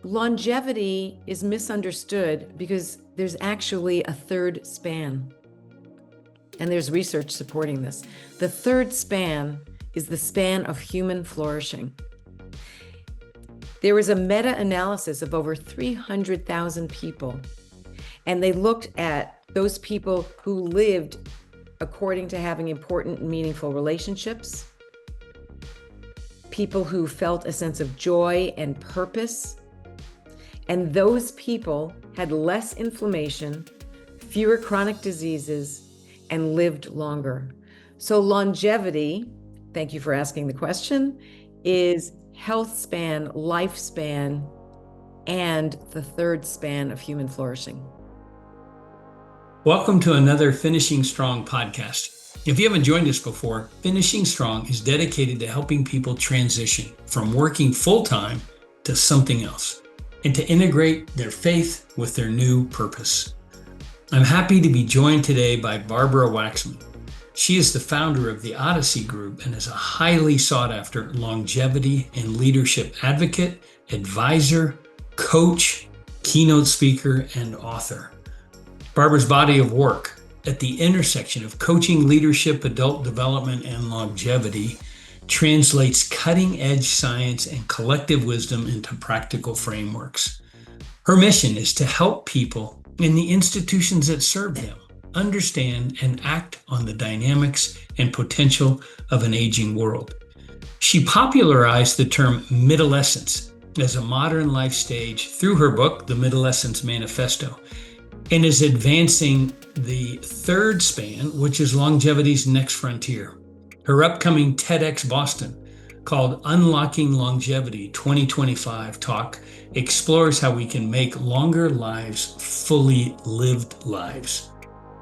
longevity is misunderstood because there's actually a third span. And there's research supporting this. The third span is the span of human flourishing. There was a meta-analysis of over 300,000 people, and they looked at those people who lived according to having important and meaningful relationships, people who felt a sense of joy and purpose, and those people had less inflammation, fewer chronic diseases, and lived longer. So longevity, thank you for asking the question, is health span, lifespan, and the third span of human flourishing. Welcome to another Finishing Strong podcast. If you haven't joined us before, Finishing Strong is dedicated to helping people transition from working full-time to something else and to integrate their faith with their new purpose. I'm happy to be joined today by Barbara Waxman. She is the founder of the Odyssey Group and is a highly sought-after longevity and leadership advocate, advisor, coach, keynote speaker, and author. Barbara's body of work at the intersection of coaching, leadership, adult development, and longevity translates cutting-edge science and collective wisdom into practical frameworks. Her mission is to help people in the institutions that serve them understand and act on the dynamics and potential of an aging world. She popularized the term Middlescence as a modern life stage through her book, The Middlescence Manifesto, and is advancing the third span, which is longevity's next frontier. Her upcoming TEDx Boston, called Unlocking Longevity 2025 talk, explores how we can make longer lives fully lived lives.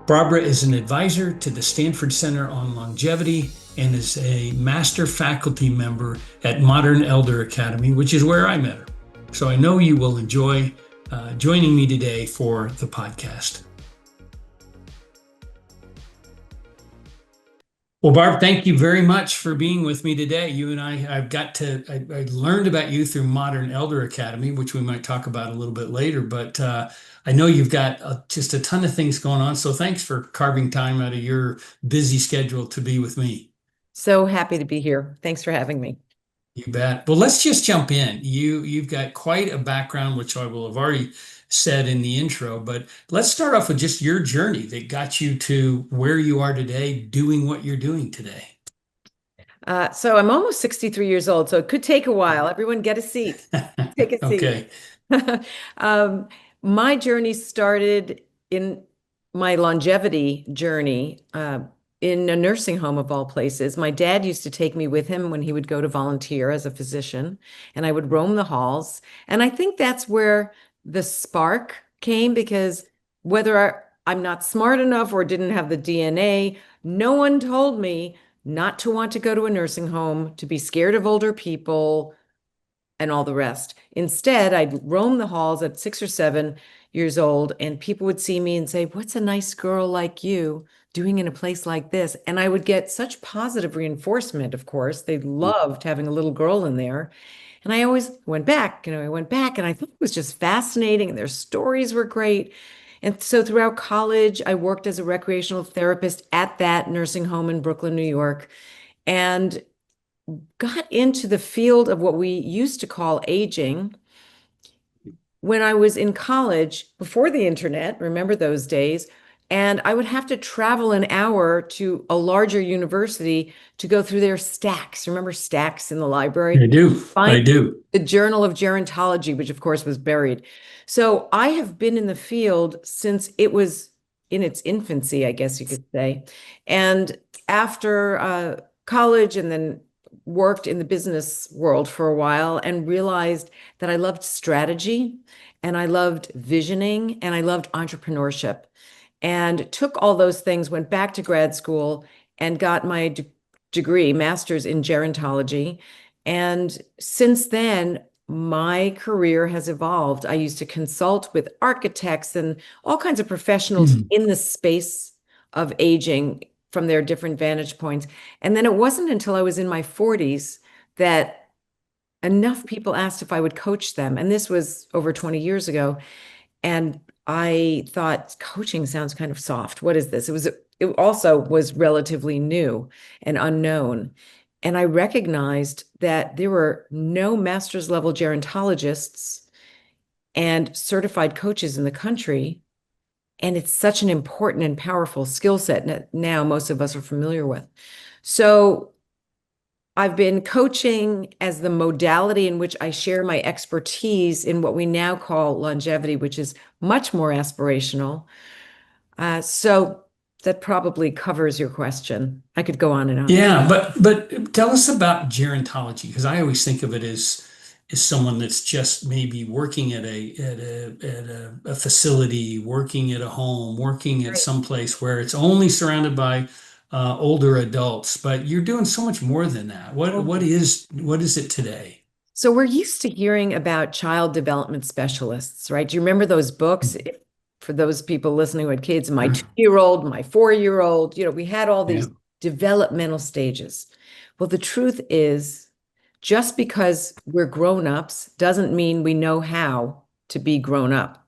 Barbara is an advisor to the Stanford Center on Longevity and is a master faculty member at Modern Elder Academy, which is where I met her. So I know you will enjoy joining me today for the podcast. Well, Barb, thank you very much for being with me today. You and I learned about you through Modern Elder Academy, which we might talk about a little bit later, but I know you've got just a ton of things going on. So thanks for carving time out of your busy schedule to be with me. So happy to be here. Thanks for having me. You bet. Well, let's just jump in. You've got quite a background, which I will have already said in the intro, but let's start off with just your journey that got you to where you are today, doing what you're doing today. So I'm almost 63 years old, so it could take a while. Everyone get a seat. Take a seat. Okay. My journey started in my longevity journey in a nursing home of all places. My dad used to take me with him when he would go to volunteer as a physician, and I would roam the halls. And I think that's where the spark came, because whether I'm not smart enough or didn't have the DNA, no one told me not to want to go to a nursing home, to be scared of older people, and all the rest. Instead, I'd roam the halls at 6 or 7 years old, and people would see me and say, "What's a nice girl like you doing in a place like this?" And I would get such positive reinforcement, of course. They loved having a little girl in there. And I always went back, and I thought it was just fascinating, and their stories were great. And so throughout college, I worked as a recreational therapist at that nursing home in Brooklyn, New York, and got into the field of what we used to call aging when I was in college before the internet. Remember those days? And I would have to travel an hour to a larger university to go through their stacks. Remember stacks in the library? I do. Find the Journal of Gerontology, which of course was buried. So I have been in the field since it was in its infancy, I guess you could say. And after college, and then worked in the business world for a while, and realized that I loved strategy, and I loved visioning, and I loved entrepreneurship. And took all those things, went back to grad school, and got my degree, master's in gerontology. And since then, my career has evolved. I used to consult with architects and all kinds of professionals in the space of aging from their different vantage points. And then it wasn't until I was in my 40s that enough people asked if I would coach them. And this was over 20 years ago. And I thought coaching sounds kind of soft. What is this? It also was relatively new and unknown. And I recognized that there were no master's level gerontologists and certified coaches in the country. And it's such an important and powerful skill set that now most of us are familiar with. So I've been coaching as the modality in which I share my expertise in what we now call longevity, which is much more aspirational. So that probably covers your question. I could go on and on. Yeah, but tell us about gerontology, because I always think of it as someone that's just maybe working at a facility, working at a home, working at Right. some place where it's only surrounded by older adults. But you're doing so much more than that. What is it today? So we're used to hearing about child development specialists, right? Do you remember those books? For those people listening with kids, my 2-year-old, my 4-year-old, we had all Yeah. these developmental stages. Well, the truth is, just because we're grown-ups doesn't mean we know how to be grown up.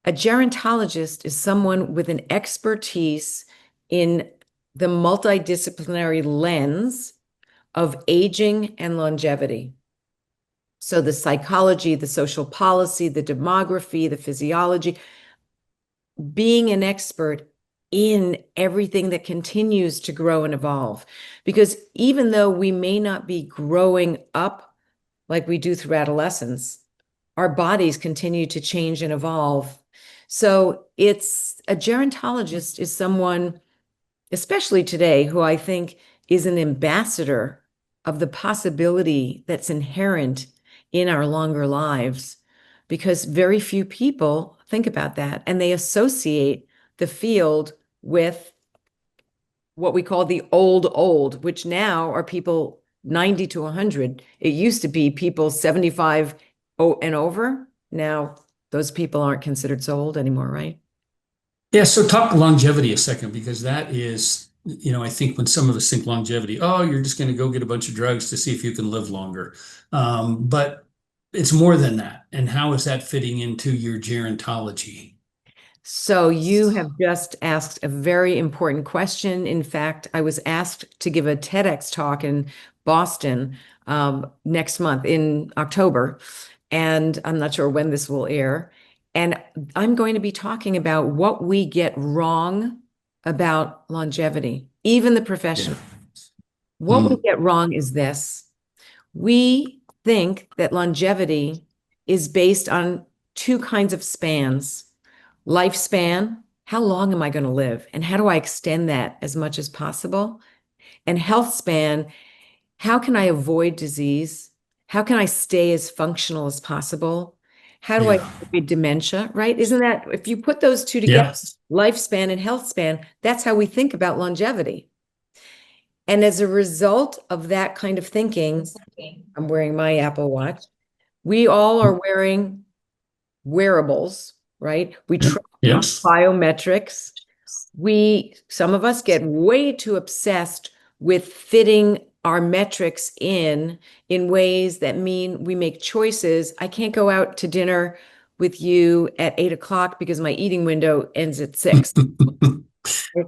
A gerontologist is someone with an expertise in the multidisciplinary lens of aging and longevity. So the psychology, the social policy, the demography, the physiology, being an expert in everything that continues to grow and evolve. Because even though we may not be growing up like we do through adolescence, our bodies continue to change and evolve. So it's a gerontologist is someone, especially today, who I think is an ambassador of the possibility that's inherent in our longer lives, because very few people think about that and they associate the field with what we call the old, which now are people 90 to 100. It used to be people 75 and over. Now those people aren't considered so old anymore, right? Yeah, so talk longevity a second, because that is, I think when some of us think longevity, oh, you're just going to go get a bunch of drugs to see if you can live longer. But it's more than that. And how is that fitting into your gerontology? So you have just asked a very important question. In fact, I was asked to give a TEDx talk in Boston next month in October, and I'm not sure when this will air. And I'm going to be talking about what we get wrong about longevity, even the Yeah. professional. What we Hmm. get wrong is this. We think that longevity is based on two kinds of spans: lifespan, how long am I going to live? And how do I extend that as much as possible? And health span, how can I avoid disease? How can I stay as functional as possible? How do I Yeah. avoid dementia, right? Isn't that, if you put those two together, Yeah. lifespan and health span, that's how we think about longevity. And as a result of that kind of thinking, I'm wearing my Apple Watch. We all are wearing wearables, right? We Yeah. track our Yes. biometrics. Some of us get way too obsessed with fitting our metrics in ways that mean we make choices. I can't go out to dinner with you at 8 o'clock because my eating window ends at 6. I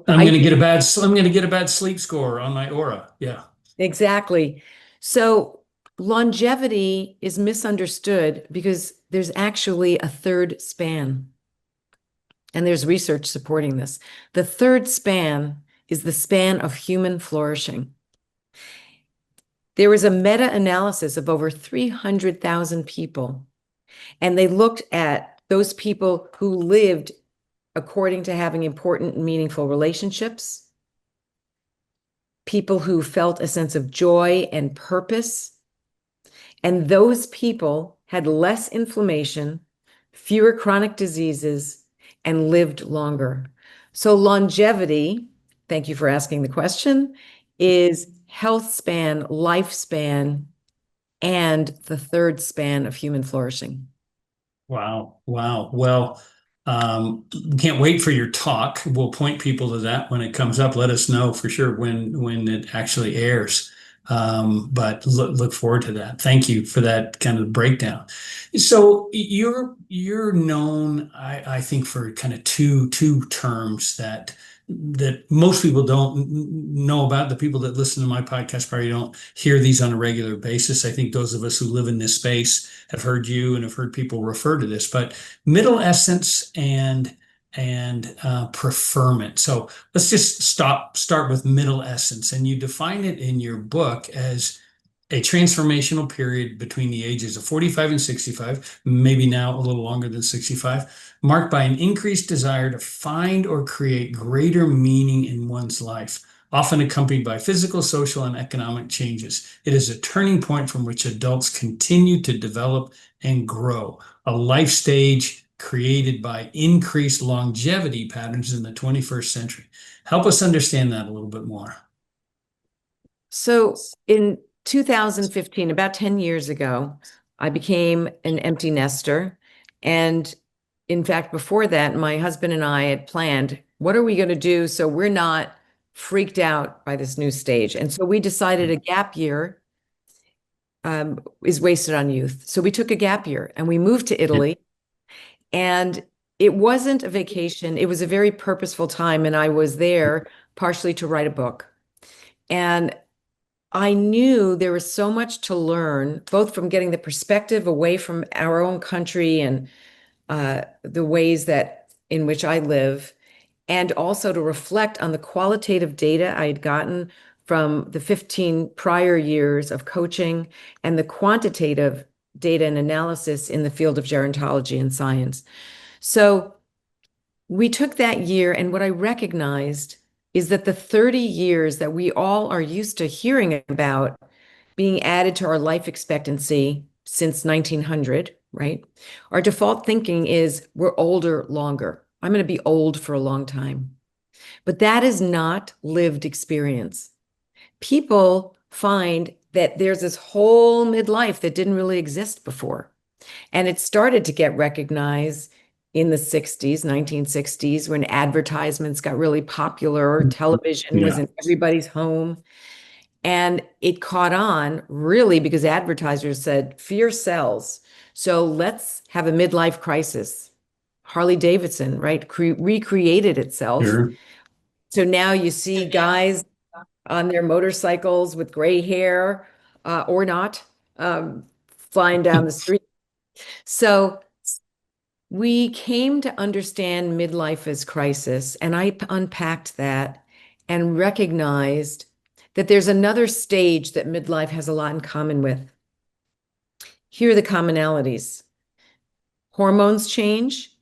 I'm going to get a bad sleep score on my aura. Yeah. Exactly. So longevity is misunderstood because there's actually a third span. And there's research supporting this. The third span is the span of human flourishing. There was a meta-analysis of over 300,000 people, and they looked at those people who lived according to having important and meaningful relationships, people who felt a sense of joy and purpose, and those people had less inflammation, fewer chronic diseases, and lived longer. So longevity, thank you for asking the question, is health span, lifespan, and the third span of human flourishing. Wow. Wow. Well, can't wait for your talk. We'll point people to that when it comes up. Let us know for sure when it actually airs. But look forward to that. Thank you for that kind of breakdown. So you're known, I think, for kind of two terms that most people don't know about. The people that listen to my podcast probably don't hear these on a regular basis. I think those of us who live in this space have heard you and have heard people refer to this, but middle essence and preferment. So let's just start with middle essence. And you define it in your book as a transformational period between the ages of 45 and 65, maybe now a little longer than 65, marked by an increased desire to find or create greater meaning in one's life, often accompanied by physical, social, and economic changes. It is a turning point from which adults continue to develop and grow, a life stage created by increased longevity patterns in the 21st century. Help us understand that a little bit more. So in 2015, about 10 years ago, I became an empty nester. And in fact, before that, my husband and I had planned, what are we going to do so we're not freaked out by this new stage? And so we decided a gap year is wasted on youth. So we took a gap year and we moved to Italy. And it wasn't a vacation. It was a very purposeful time. And I was there partially to write a book. And I knew there was so much to learn, both from getting the perspective away from our own country and the ways that in which I live, and also to reflect on the qualitative data I had gotten from the 15 prior years of coaching and the quantitative data and analysis in the field of gerontology and science. So we took that year, and what I recognized is that the 30 years that we all are used to hearing about being added to our life expectancy since 1900, right? Our default thinking is we're older longer. I'm going to be old for a long time. But that is not lived experience. People find that there's this whole midlife that didn't really exist before. And it started to get recognized in the 60s, 1960s, when advertisements got really popular. Television was in everybody's home. And it caught on really because advertisers said, fear sells. So let's have a midlife crisis. Harley Davidson, right, recreated itself. Sure. So now you see guys on their motorcycles with gray hair or not flying down the street. So we came to understand midlife as crisis, and I unpacked that and recognized that there's another stage that midlife has a lot in common with. Here are the commonalities. Hormones change,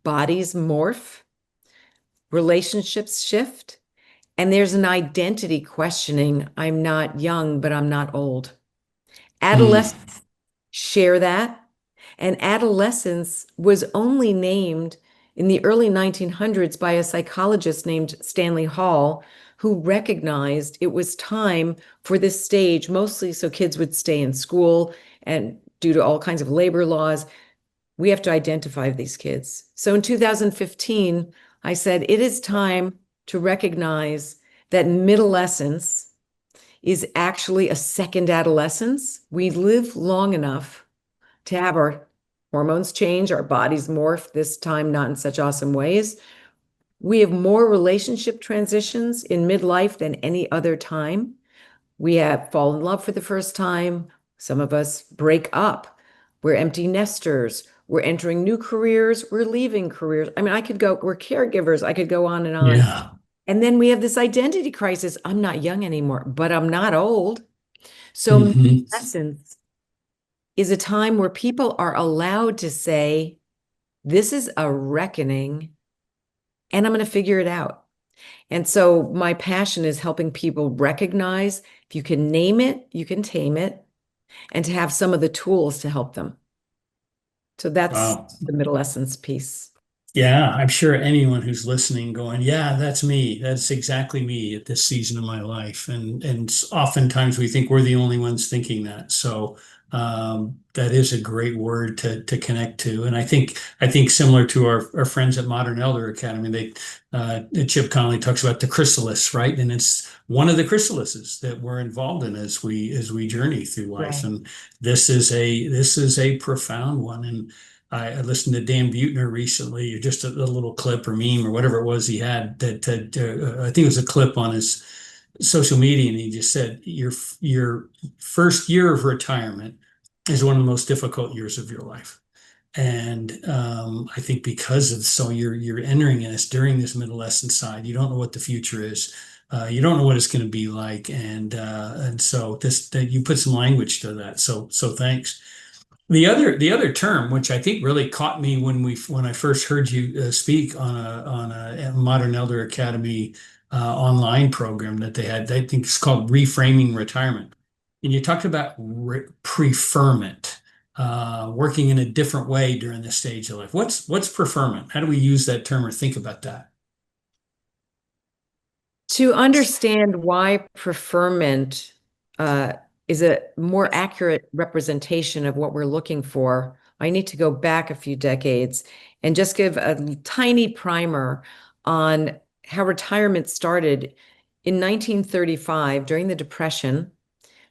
bodies morph, relationships shift, and there's an identity questioning. I'm not young, but I'm not old. Adolescents share that. And adolescence was only named in the early 1900s by a psychologist named Stanley Hall, who recognized it was time for this stage, mostly so kids would stay in school, and due to all kinds of labor laws, we have to identify these kids. So in 2015, I said, it is time to recognize that middlescence is actually a second adolescence. We live long enough to have our hormones change, our bodies morph, this time not in such awesome ways. We have more relationship transitions in midlife than any other time. We have fall in love for the first time. Some of us break up. We're empty nesters. We're entering new careers. We're leaving careers. I mean, we're caregivers. I could go on and on. Yeah. And then we have this identity crisis. I'm not young anymore, but I'm not old. So adolescence is a time where people are allowed to say, this is a reckoning, and I'm going to figure it out. And so my passion is helping people recognize if you can name it, you can tame it, and to have some of the tools to help them. So that's the middlescence piece. Yeah, I'm sure anyone who's listening going, yeah, that's me. That's exactly me at this season of my life. And oftentimes we think we're the only ones thinking that. So That is a great word to connect to. And I think similar to our friends at Modern Elder Academy, Chip Conley talks about the chrysalis, right? And it's one of the chrysalises that we're involved in as we journey through life. Right. And this is a profound one. And I listened to Dan Buettner recently, or just a little clip or meme or whatever it was he had I think it was a clip on his social media, and he just said your first year of retirement is one of the most difficult years of your life. And I think because of so you're entering this during this middle-escent side, you don't know what the future is. You don't know what it's going to be like, and so this that you put some language to that. So thanks. The other term, which I think really caught me when I first heard you speak on a Modern Elder Academy online program that they had, I think it's called Reframing Retirement, and you talked about preferment, working in a different way during this stage of life. What's preferment? How do we use that term or think about that? To understand why preferment uh, is a more accurate representation of what we're looking for, I need to go back a few decades and just give a tiny primer on how retirement started. In 1935, during the Depression,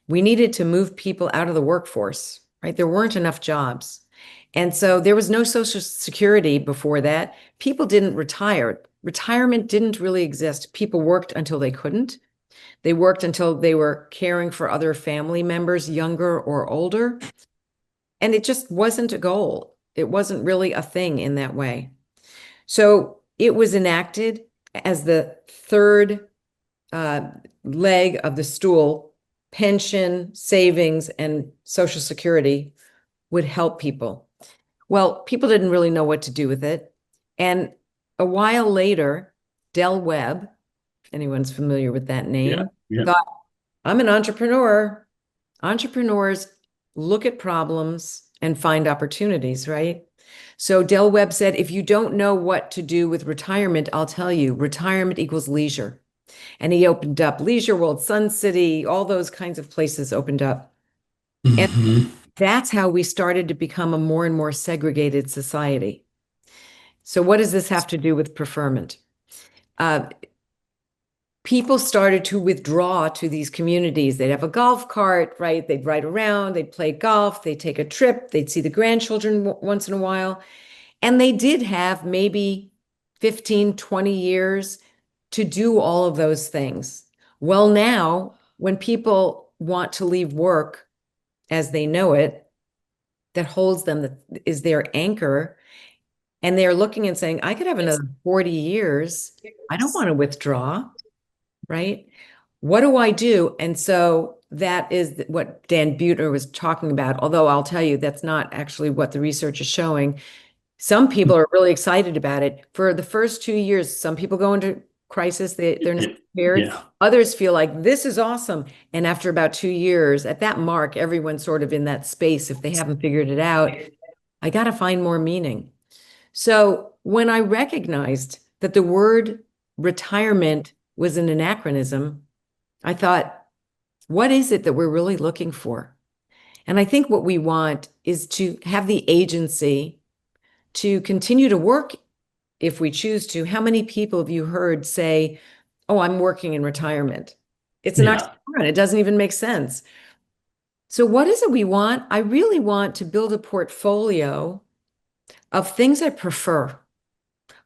we needed to move people out of the workforce, right? There weren't enough jobs. And so there was no Social Security before that. People didn't retire. Retirement didn't really exist. People worked until they couldn't. They worked until they were caring for other family members, younger or older. And it just wasn't a goal. It wasn't really a thing in that way. So it was enacted as the third uh, leg of the stool. Pension, savings, and Social Security would help people. Well, people didn't really know what to do with it. And a while later, Del Webb, if anyone's familiar with that Yeah, name, yeah. thought, I'm an entrepreneur. Entrepreneurs look at problems and find opportunities, right? So Del Webb said, if you don't know what to do with retirement, I'll tell you, retirement equals leisure. And he opened up Leisure World, Sun City, all those kinds of places opened up. And Hmm. that's how we started to become a more and more segregated society. So what does this have to do with preferment? Uh, People started to withdraw to these communities. They'd have a golf cart, right? They'd ride around, they'd play golf, they'd take a trip, they'd see the grandchildren once in a while. And they did have maybe 15, 20 years to do all of those things. Well, now, when people want to leave work as they know it, that holds them, that is their anchor, and they're looking and saying, I could have another 40 years. I don't want to withdraw, right? What do I do? And so that is what Dan Buettner was talking about. Although I'll tell you, that's not actually what the research is showing. Some people are really excited about it. For the first 2 years, some people go into crisis, they're not prepared. Yeah. Others feel like this is awesome. And after about 2 years, at that mark, everyone's sort of in that space. If they haven't figured it out, I got to find more meaning. So when I recognized that the word retirement was an anachronism, I thought, what is it that we're really looking for? And I think what we want is to have the agency to continue to work if we choose to. How many people have you heard say, oh, I'm working in retirement? It's an Yeah. oxymoron. It doesn't even make sense. So what is it we want? I really want to build a portfolio of things I prefer.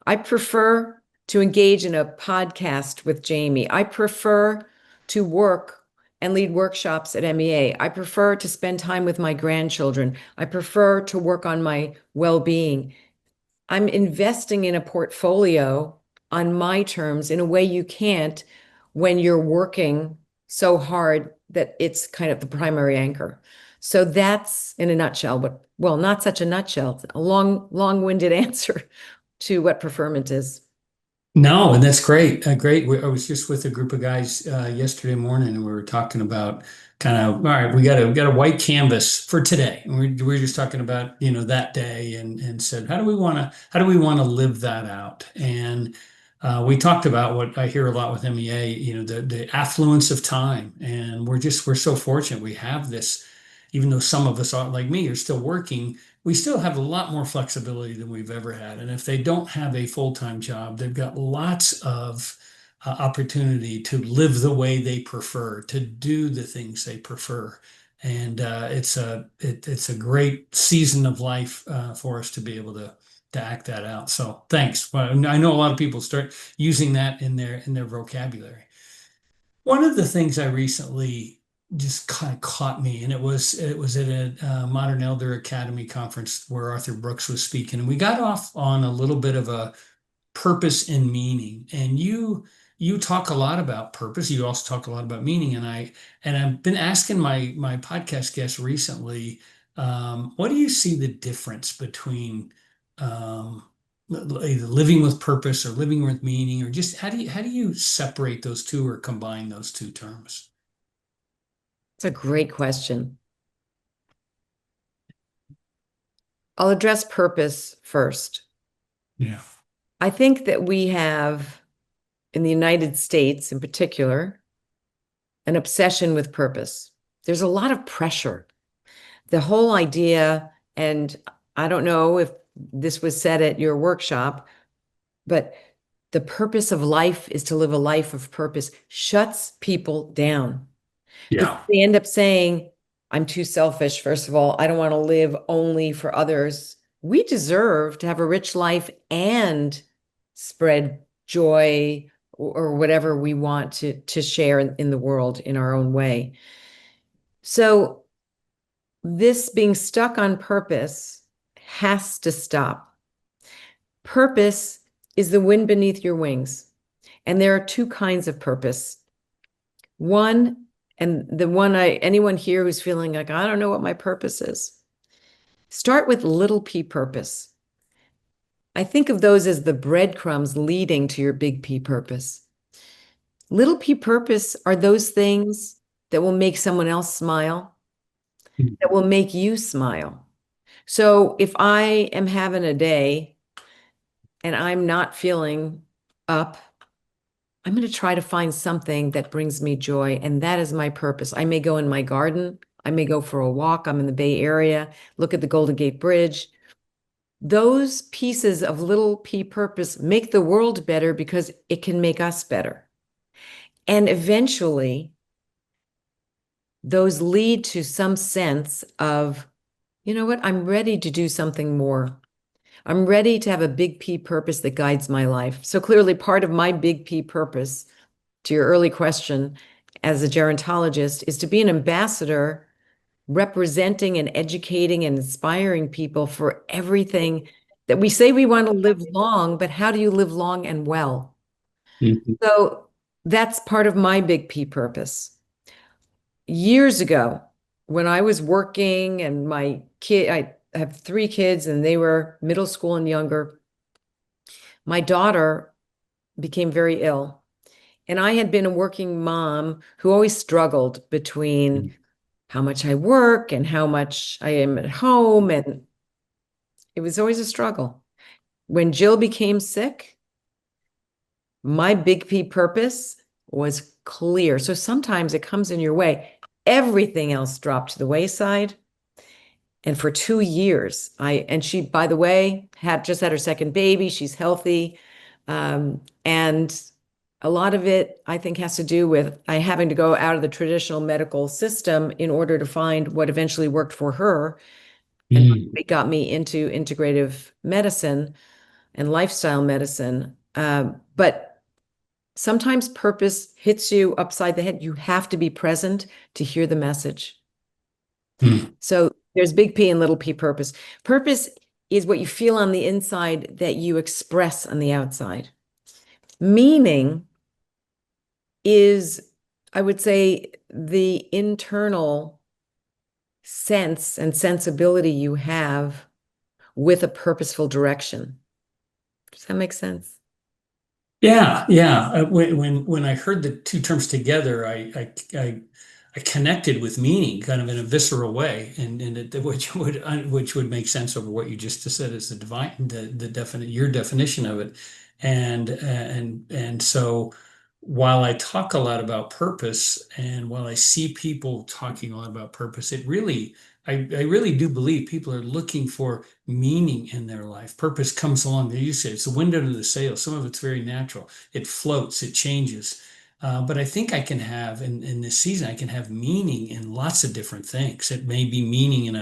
I prefer to engage in a podcast with Jamie. I prefer to work and lead workshops at MEA. I prefer to spend time with my grandchildren. I prefer to work on my well-being. I'm investing in a portfolio on my terms in a way you can't when you're working so hard that it's kind of the primary anchor. So that's in a nutshell, but well, not such a nutshell, a long-winded answer to what preferment is. No, and that's great. Great. I was just with a group of guys yesterday morning, and we were talking about kind of, all right, we got a white canvas for today. And we were just talking about, that day, and said, how do we want to live that out? And we talked about what I hear a lot with MEA, the affluence of time, and we're so fortunate we have this. even though some of us are like me are still working, we still have a lot more flexibility than we've ever had. And if they don't have a full-time job, they've got lots of opportunity to live the way they prefer, to do the things they prefer. And it's a great season of life for us to be able to act that out. So thanks. Well, I know a lot of people start using that in their vocabulary. One of the things I recently just kind of caught me, and it was at a Modern Elder Academy conference where Arthur Brooks was speaking, and we got off on a little bit of a purpose and meaning. And you talk a lot about purpose. You also talk a lot about meaning. And I've been asking my podcast guests recently, what do you see the difference between either living with purpose or living with meaning, or just how do you separate those two or combine those two terms? It's a great question. I'll address purpose first. Yeah. I think that we have, in the United States in particular, an obsession with purpose. There's a lot of pressure. The whole idea, and I don't know if this was said at your workshop, but the purpose of life is to live a life of purpose, shuts people down. Because Yeah. they end up saying, I'm too selfish. First of all, I don't want to live only for others. We deserve to have a rich life and spread joy or whatever we want to share in the world in our own way. So this being stuck on purpose has to stop. Purpose is the wind beneath your wings. And there are two kinds of purpose. One, and the one anyone here who's feeling like, I don't know what my purpose is, start with little p purpose. I think of those as the breadcrumbs leading to your big P purpose. Little p purpose are those things that will make someone else smile, that will make you smile. So if I am having a day and I'm not feeling up, I'm going to try to find something that brings me joy. And that is my purpose. I may go in my garden. I may go for a walk. I'm in the Bay Area, look at the Golden Gate Bridge. Those pieces of little p purpose make the world better because it can make us better. And eventually, those lead to some sense of, you know what, I'm ready to do something more. I'm ready to have a big P purpose that guides my life. So clearly, part of my big P purpose, to your early question, as a gerontologist, is to be an ambassador representing and educating and inspiring people for everything that we say we want to live long, but how do you live long and well? Mhm. So that's part of my big P purpose. Years ago, when I was working and my kid, I have three kids and they were middle school and younger, my daughter became very ill. And I had been a working mom who always struggled between how much I work and how much I am at home. And it was always a struggle. When Jill became sick, my big P purpose was clear. So sometimes it comes in your way. Everything else dropped to the wayside. And for 2 years, and she, by the way, had just had her second baby. She's healthy. And a lot of it, I think, has to do with I having to go out of the traditional medical system in order to find what eventually worked for her. And Mm. it got me into integrative medicine and lifestyle medicine. But sometimes purpose hits you upside the head. You have to be present to hear the message. Mm. So there's big P and little p purpose. Purpose is what you feel on the inside that you express on the outside. Meaning is, I would say, the internal sense and sensibility you have with a purposeful direction. Does that make sense? Yeah, yeah. When I heard the two terms together, I connected with meaning kind of in a visceral way, and which would make sense over what you just said as the divine the definite your definition of it, and so. while I talk a lot about purpose and while I see people talking a lot about purpose, I really do believe people are looking for meaning in their life. Purpose comes along. You said it's the wind under the sail. Some of it's very natural. It floats, it changes. But I think I can have in this season, I can have meaning in lots of different things. It may be meaning in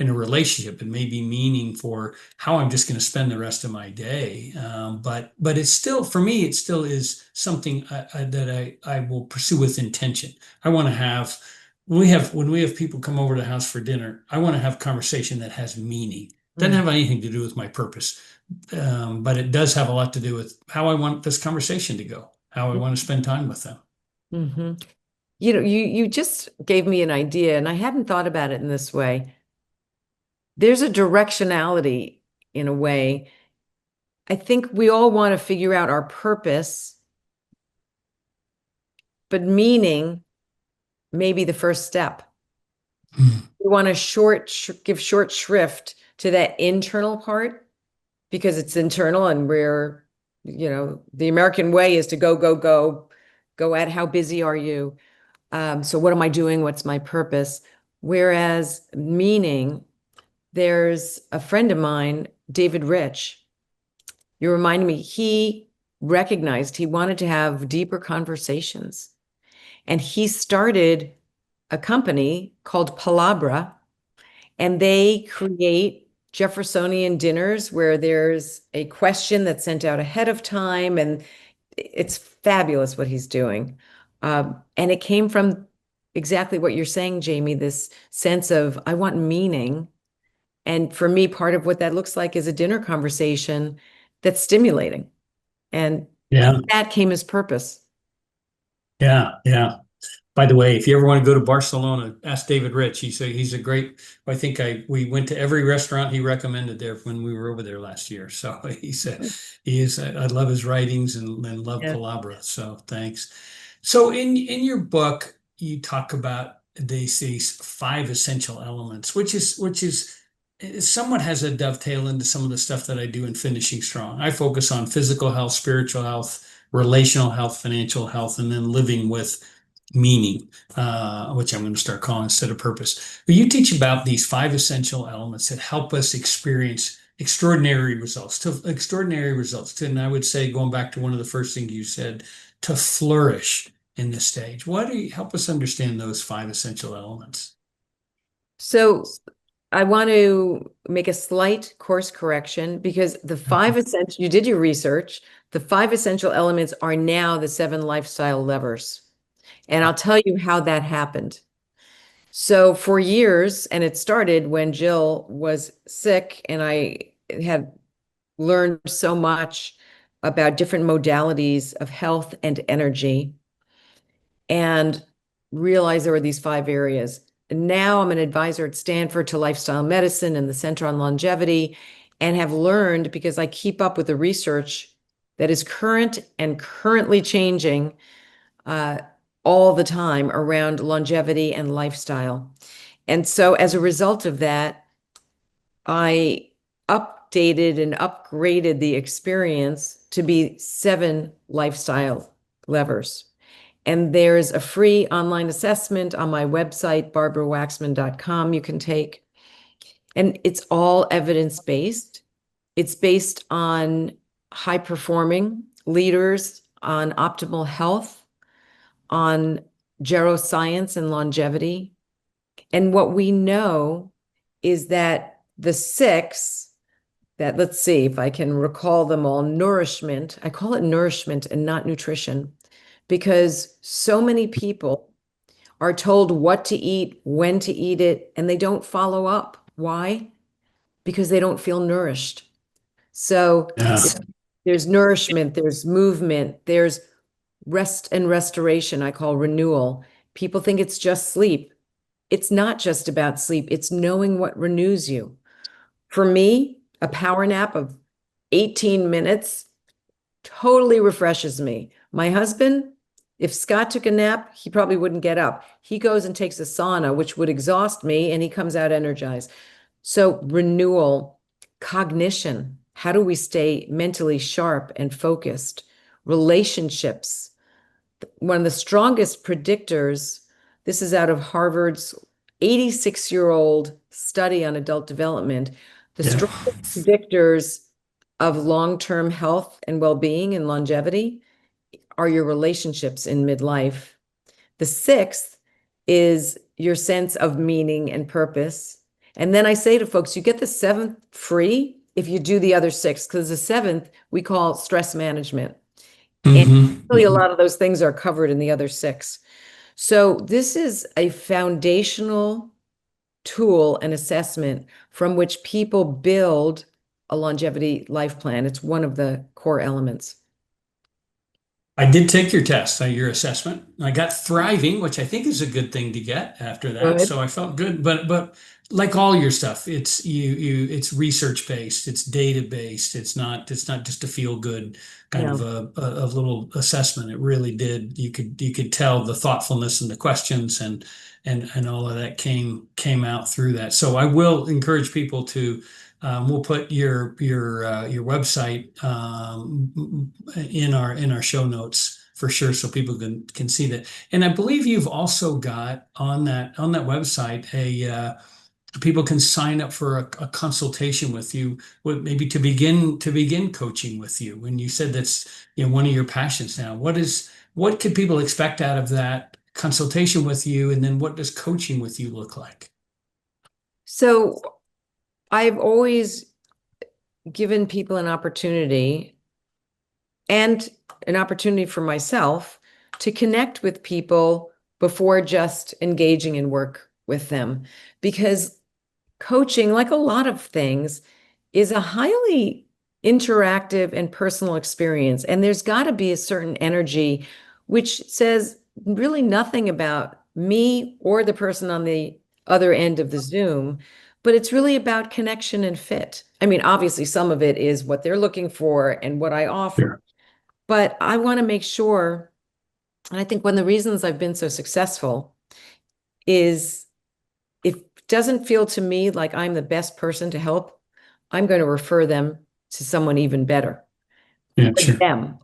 a relationship. It may be meaning for how I'm just going to spend the rest of my day. But it's still for me, it still is something that I will pursue with intention. I want to have when we have people come over to the house for dinner, I want to have conversation that has meaning. Doesn't Mm. have anything to do with my purpose, but it does have a lot to do with how I want this conversation to go, how I want to spend time with them. Mm-hmm. You know, you just gave me an idea, and I hadn't thought about it in this way. There's a directionality in a way. I think we all want to figure out our purpose, but meaning may be the first step. We want to give short shrift to that internal part because it's internal and the American way is to go, go, go, go at how busy are you? So what am I doing? What's my purpose? Whereas meaning, there's a friend of mine, David Rich. You remind me, he recognized he wanted to have deeper conversations. And he started a company called Palabra, and they create Jeffersonian dinners where there's a question that's sent out ahead of time. And it's fabulous what he's doing. And it came from exactly what you're saying, Jamie, this sense of I want meaning. And for me, part of what that looks like is a dinner conversation that's stimulating. And Yeah, that came as purpose. yeah, yeah. By the way, if you ever want to go to Barcelona, ask David Rich. He's a great. We went to every restaurant he recommended there when we were over there last year. So I love his writings and love Yeah. Palabra. So thanks. So in your book, you talk about these five essential elements, which is somewhat has a dovetail into some of the stuff that I do in Finishing Strong. I focus on physical health, spiritual health, relational health, financial health, and then living with meaning, which I'm going to start calling instead of purpose. But you teach about these five essential elements that help us experience extraordinary results. And I would say, going back to one of the first things you said, to flourish in this stage. What do you help us understand those five essential elements? So I want to make a slight course correction because you did your research. The five essential elements are now the seven lifestyle levers. And I'll tell you how that happened. So for years, and it started when Jill was sick, and I had learned so much about different modalities of health and energy and realized there were these five areas. And now I'm an advisor at Stanford to lifestyle medicine and the Center on Longevity, and have learned because I keep up with the research that is current and currently changing uh, all the time around longevity and lifestyle. And so as a result of that, I updated and upgraded the experience to be seven lifestyle levers. And there's a free online assessment on my website, barbarawaxman.com, you can take. And it's all evidence-based. It's based on high performing leaders, on optimal health, on geroscience and longevity. And what we know is that the six, that let's see if I can recall them all, nourishment, I call it nourishment and not nutrition, because so many people are told what to eat, when to eat it, and they don't follow up. Why? Because they don't feel nourished. So Yeah. there's nourishment, there's movement, there's rest and restoration, I call renewal. People think it's just sleep. It's not just about sleep, it's knowing what renews you. For me, a power nap of 18 minutes totally refreshes me. My husband, if Scott took a nap, he probably wouldn't get up. He goes and takes a sauna, which would exhaust me, and he comes out energized. So, renewal, cognition. How do we stay mentally sharp and focused? Relationships. one of the strongest predictors, this is out of Harvard's 86-year-old study on adult development, the Yeah. strongest predictors of long-term health and well-being and longevity are your relationships in midlife. The sixth is your sense of meaning and purpose. And then I say to folks, you get the seventh free if you do the other six, because the seventh we call stress management. And really, a Hmm. lot of those things are covered in the other six. So this is a foundational tool and assessment from which people build a longevity life plan. It's one of the core elements. I did take your test, your assessment. I got thriving, which I think is a good thing to get after that. Good. So I felt good. But like all your stuff, it's research based, it's data based. It's not just a feel good kind of No. a little assessment. It really did. You could tell the thoughtfulness and the questions and all of that came out through that. So I will encourage people to we'll put your website in our show notes for sure, so people can see that. And I believe you've also got on that website people can sign up for a consultation with you, maybe to begin coaching with you. And you said that's one of your passions now. What could people expect out of that consultation with you, and then what does coaching with you look like? So I've always given people an opportunity and an opportunity for myself to connect with people before just engaging in work with them. Because coaching, like a lot of things, is a highly interactive and personal experience. And there's got to be a certain energy which says really nothing about me or the person on the other end of the Zoom, but it's really about connection and fit. I mean, obviously, some of it is what they're looking for and what I offer, Sure. but I want to make sure, and I think one of the reasons I've been so successful is if it doesn't feel to me like I'm the best person to help, I'm going to refer them to someone even better Yeah, for sure. them.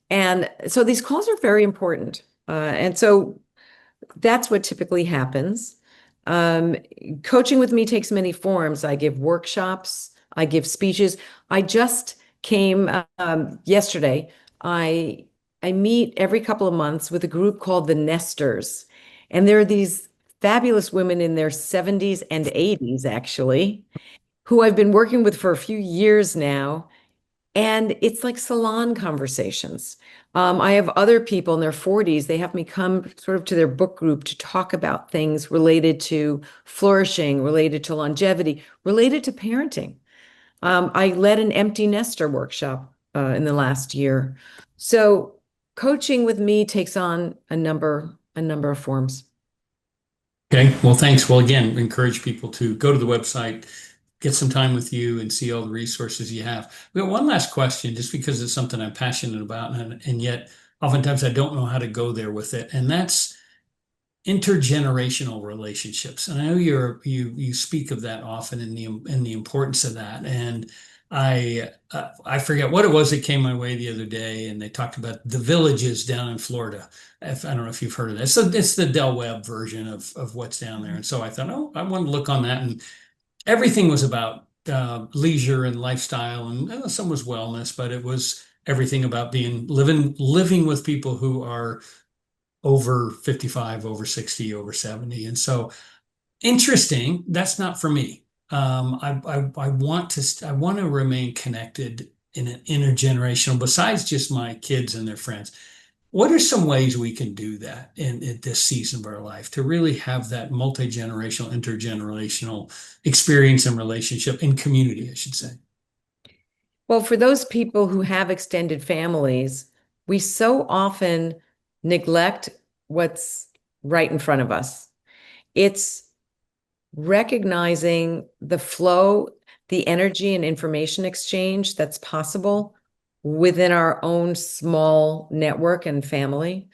And so these calls are very important. And so that's what typically happens. Um, Coaching with me takes many forms. I give workshops, I give speeches. I just came yesterday. I I meet every couple of months with a group called the Nesters, and there are these fabulous women in their 70s and 80s, actually, who I've been working with for a few years now. And it's like salon conversations. I have other people in their 40s. They have me come sort of to their book group to talk about things related to flourishing, related to longevity, related to parenting. I led an empty nester workshop in the last year. So coaching with me takes on a number of forms. Okay. Well, thanks. Well, again, encourage people to go to the website, get some time with you, and see all the resources you have. We got one last question, just because it's something I'm passionate about, and yet oftentimes I don't know how to go there with it. And that's intergenerational relationships. And I know you speak of that often in the importance of that. And I forget what it was that came my way the other day, and they talked about the villages down in Florida. I don't know if you've heard of that. So it's the Del Webb version of what's down there. And so I thought, oh, I want to look on that, and everything was about leisure and lifestyle, and some was wellness, but it was everything about being living with people who are over 55, over 60, over 70. And so interesting, that's not for me. I want to remain connected in an intergenerational, besides just my kids and their friends. What are some ways we can do that in this season of our life to really have that multi-generational, intergenerational experience and relationship and community, I should say? Well, for those people who have extended families, we so often neglect what's right in front of us. It's recognizing the flow, the energy and information exchange that's possible within our own small network and family.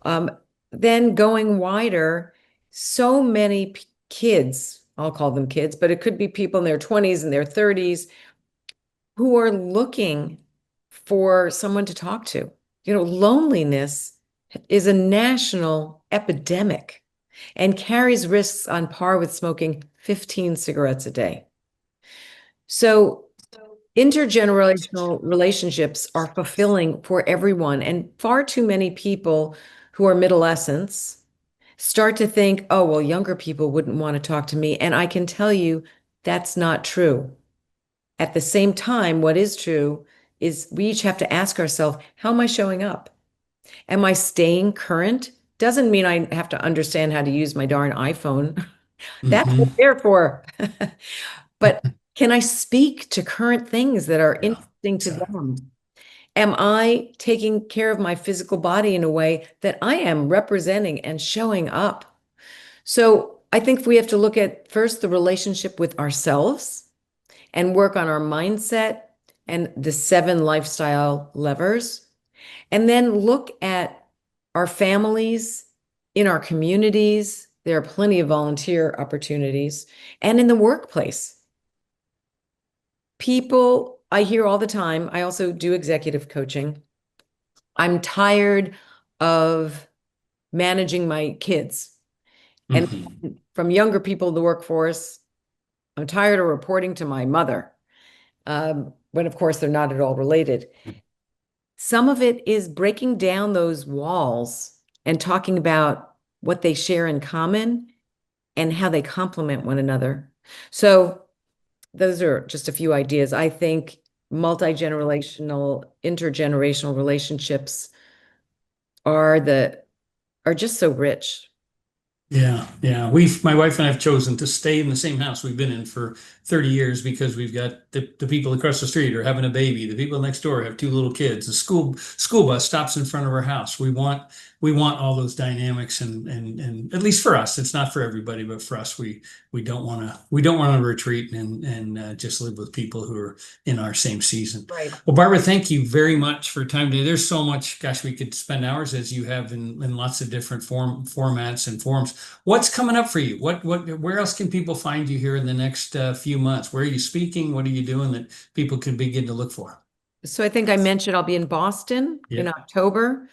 Um, then going wider, so many kids, I'll call them kids, but it could be people in their 20s and their 30s who are looking for someone to talk to. Loneliness is a national epidemic and carries risks on par with smoking 15 cigarettes a day. So intergenerational relationships are fulfilling for everyone, and far too many people who are middlescents start to think, oh, well, younger people wouldn't want to talk to me. And I can tell you that's not true. At the same time, what is true is we each have to ask ourselves, how am I showing up? Am I staying current? Doesn't mean I have to understand how to use my darn iPhone. That's what Mm-hmm. they're for. But can I speak to current things that are Yeah, interesting to exactly. them? Am I taking care of my physical body in a way that I am representing and showing up? So I think we have to look at first the relationship with ourselves and work on our mindset and the 7 lifestyle levers, and then look at our families, in our communities. There are plenty of volunteer opportunities, and in the workplace. People, I hear all the time, I also do executive coaching. I'm tired of managing my kids. And Mm-hmm. from younger people in the workforce, I'm tired of reporting to my mother, when of course they're not at all related. Some of it is breaking down those walls and talking about what they share in common and how they complement one another. So those are just a few ideas. I think multi-generational, intergenerational relationships are just so rich. Yeah, yeah. My wife and I have chosen to stay in the same house we've been in for 30 years because we've got the people across the street are having a baby. The people next door have 2 little kids. The school bus stops in front of our house. We want all those dynamics and at least for us, it's not for everybody, but for us, we don't want to retreat and just live with people who are in our same season. Right. Well, Barbara, thank you very much for your time today. There's so much, gosh, we could spend hours as you have in lots of different formats and forms. What's coming up for you? Where else can people find you here in the next few months? Where are you speaking? What are you doing that people can begin to look for? So I think I mentioned I'll be in Boston in Yeah. October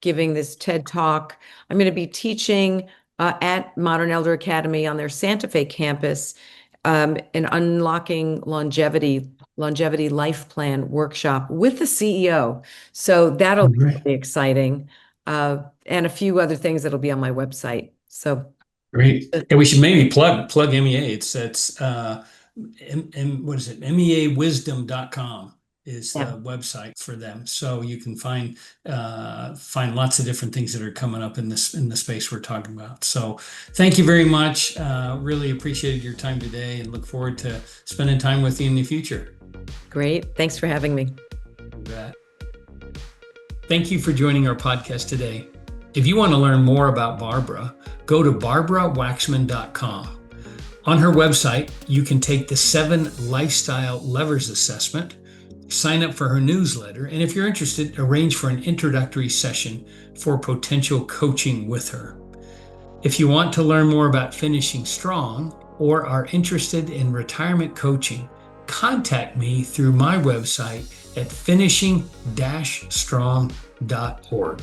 giving this TED Talk. I'm going to be teaching at Modern Elder Academy on their Santa Fe campus, an unlocking longevity life plan workshop with the CEO. So that'll Oh, be great. really exciting, and a few other things that'll be on my website. So Great. Yeah, we should maybe plug MEA. What is it? MEAwisdom.com is yeah, the website for them. So you can find lots of different things that are coming up in the space we're talking about. So thank you very much. Really appreciated your time today and look forward to spending time with you in the future. great. Thanks for having me. You bet. Thank you for joining our podcast today. If you want to learn more about Barbara, go to barbarawaxman.com. On her website, you can take the 7 Lifestyle Levers assessment, sign up for her newsletter, and if you're interested, arrange for an introductory session for potential coaching with her. If you want to learn more about finishing strong or are interested in retirement coaching, contact me through my website at finishing-strong.org.